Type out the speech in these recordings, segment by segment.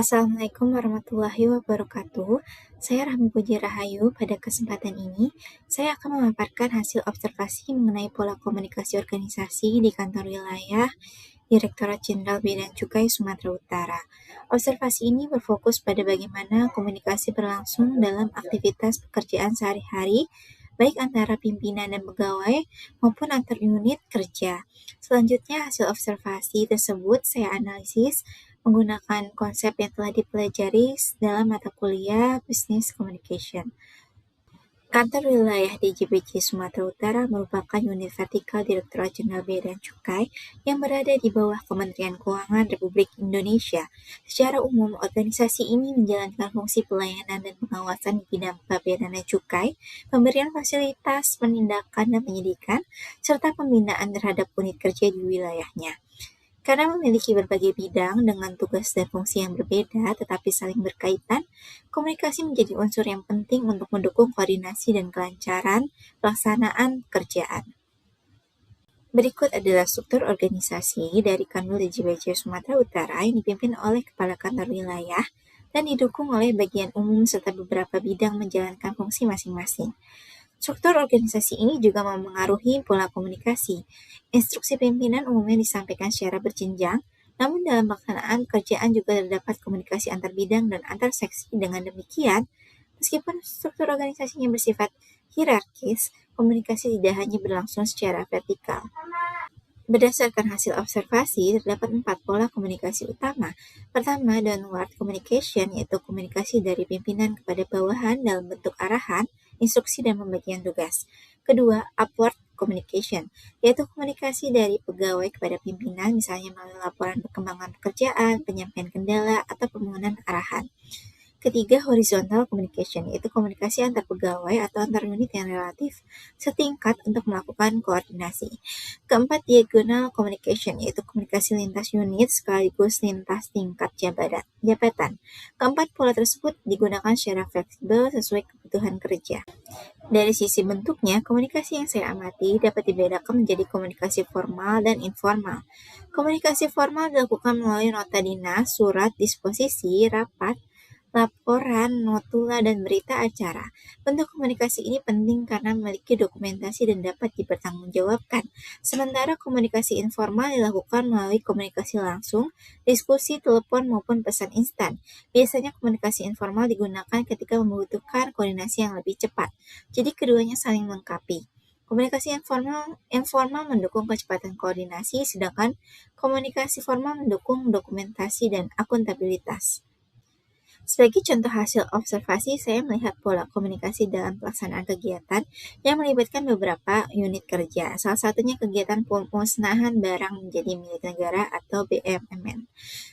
Assalamualaikum warahmatullahi wabarakatuh. Saya Rahmi Puji Rahayu. Pada kesempatan ini, saya akan memaparkan hasil observasi mengenai pola komunikasi organisasi di kantor wilayah Direktorat Jenderal Bea dan Cukai Sumatera Utara. Observasi ini berfokus pada bagaimana komunikasi berlangsung dalam aktivitas pekerjaan sehari-hari, baik antara pimpinan dan pegawai maupun antar unit kerja. Selanjutnya, hasil observasi tersebut saya analisis menggunakan konsep yang telah dipelajari dalam mata kuliah Business Communication. Kantor wilayah DJBC Sumatera Utara merupakan unit vertikal Direktorat Jenderal Bea dan Cukai yang berada di bawah Kementerian Keuangan Republik Indonesia. Secara umum, organisasi ini menjalankan fungsi pelayanan dan pengawasan di bidang pabeanan dan cukai, pemberian fasilitas, penindakan dan penyidikan, serta pembinaan terhadap unit kerja di wilayahnya. Karena memiliki berbagai bidang dengan tugas dan fungsi yang berbeda tetapi saling berkaitan, komunikasi menjadi unsur yang penting untuk mendukung koordinasi dan kelancaran pelaksanaan pekerjaan. Berikut adalah struktur organisasi dari Kanwil DJBC Sumatera Utara yang dipimpin oleh Kepala Kantor Wilayah dan didukung oleh bagian umum serta beberapa bidang menjalankan fungsi masing-masing. Struktur organisasi ini juga memengaruhi pola komunikasi. Instruksi pimpinan umumnya disampaikan secara berjenjang, namun dalam pelaksanaan pekerjaan juga terdapat komunikasi antar bidang dan antar seksi. Dengan demikian, meskipun struktur organisasinya bersifat hierarkis, komunikasi tidak hanya berlangsung secara vertikal. Berdasarkan hasil observasi, terdapat 4 pola komunikasi utama. Pertama, downward communication, yaitu komunikasi dari pimpinan kepada bawahan dalam bentuk arahan, instruksi, dan pembagian tugas. Kedua, upward communication, yaitu komunikasi dari pegawai kepada pimpinan, misalnya melalui laporan perkembangan pekerjaan, penyampaian kendala, atau permohonan arahan. Ketiga, horizontal communication, yaitu komunikasi antar pegawai atau antar unit yang relatif setingkat untuk melakukan koordinasi. Keempat, diagonal communication, yaitu komunikasi lintas unit sekaligus lintas tingkat jabatan. Keempat, pola tersebut digunakan secara fleksibel sesuai kebutuhan kerja. Dari sisi bentuknya, komunikasi yang saya amati dapat dibedakan menjadi komunikasi formal dan informal. Komunikasi formal dilakukan melalui nota dinas, surat disposisi, rapat, laporan, notula, dan berita acara. Bentuk komunikasi ini penting karena memiliki dokumentasi dan dapat dipertanggungjawabkan. Sementara komunikasi informal dilakukan melalui komunikasi langsung, diskusi, telepon, maupun pesan instan. Biasanya komunikasi informal digunakan ketika membutuhkan koordinasi yang lebih cepat. Jadi keduanya saling melengkapi. Komunikasi informal mendukung kecepatan koordinasi, sedangkan komunikasi formal mendukung dokumentasi dan akuntabilitas. Sebagai contoh hasil observasi, saya melihat pola komunikasi dalam pelaksanaan kegiatan yang melibatkan beberapa unit kerja. Salah satunya kegiatan pemusnahan barang menjadi milik negara atau BMMN.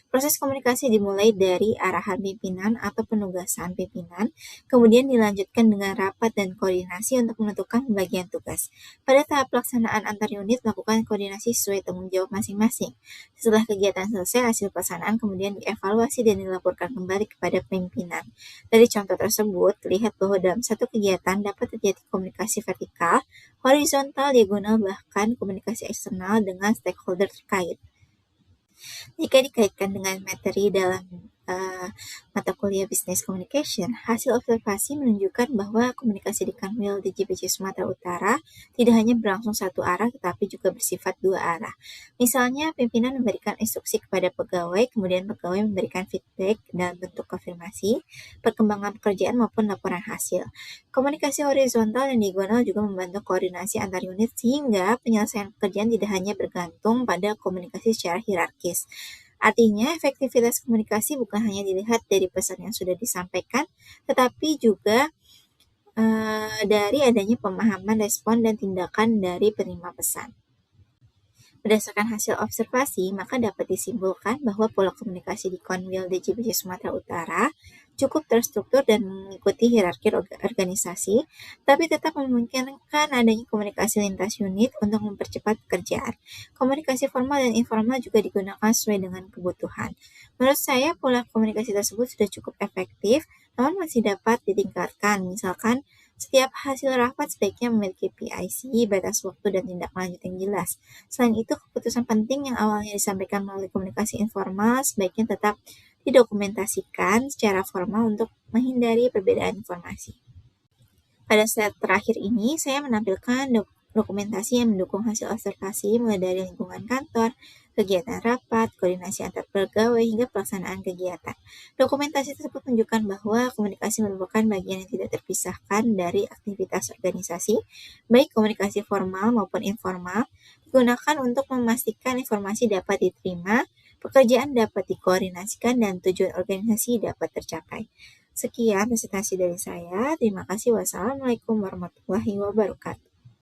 Proses komunikasi dimulai dari arahan pimpinan atau penugasan pimpinan, kemudian dilanjutkan dengan rapat dan koordinasi untuk menentukan pembagian tugas. Pada tahap pelaksanaan antar unit, melakukan koordinasi sesuai tanggung jawab masing-masing. Setelah kegiatan selesai, hasil pelaksanaan kemudian dievaluasi dan dilaporkan kembali kepada pimpinan. Dari contoh tersebut, terlihat bahwa dalam satu kegiatan dapat terjadi komunikasi vertikal, horizontal, diagonal, bahkan komunikasi eksternal dengan stakeholder terkait. Jika dikaitkan dengan materi dalam mata kuliah Business Communication, hasil observasi menunjukkan bahwa komunikasi di Kanwil DJBC Sumatera Utara tidak hanya berlangsung satu arah tetapi juga bersifat dua arah. Misalnya, pimpinan memberikan instruksi kepada pegawai, kemudian pegawai memberikan feedback dalam bentuk konfirmasi, perkembangan pekerjaan maupun laporan hasil. Komunikasi horizontal dan diagonal juga membantu koordinasi antar unit sehingga penyelesaian pekerjaan tidak hanya bergantung pada komunikasi secara hierarkis. Artinya, efektivitas komunikasi bukan hanya dilihat dari pesan yang sudah disampaikan, tetapi juga dari adanya pemahaman, respon, dan tindakan dari penerima pesan. Berdasarkan hasil observasi, maka dapat disimpulkan bahwa pola komunikasi di Kanwil DJBC Sumatera Utara cukup terstruktur dan mengikuti hierarki organisasi, tapi tetap memungkinkan adanya komunikasi lintas unit untuk mempercepat pekerjaan. Komunikasi formal dan informal juga digunakan sesuai dengan kebutuhan. Menurut saya, pola komunikasi tersebut sudah cukup efektif, namun masih dapat ditingkatkan. Misalkan, setiap hasil rapat sebaiknya memiliki PIC, batas waktu, dan tindak lanjut yang jelas. Selain itu, keputusan penting yang awalnya disampaikan melalui komunikasi informal sebaiknya tetap didokumentasikan secara formal untuk menghindari perbedaan informasi. Pada slide terakhir ini, saya menampilkan dokumentasi yang mendukung hasil observasi mulai dari lingkungan kantor, kegiatan rapat, koordinasi antar pegawai, hingga pelaksanaan kegiatan. Dokumentasi tersebut menunjukkan bahwa komunikasi merupakan bagian yang tidak terpisahkan dari aktivitas organisasi, baik komunikasi formal maupun informal, digunakan untuk memastikan informasi dapat diterima, pekerjaan dapat dikoordinasikan, dan tujuan organisasi dapat tercapai. Sekian presentasi dari saya. Terima kasih. Wassalamualaikum warahmatullahi wabarakatuh.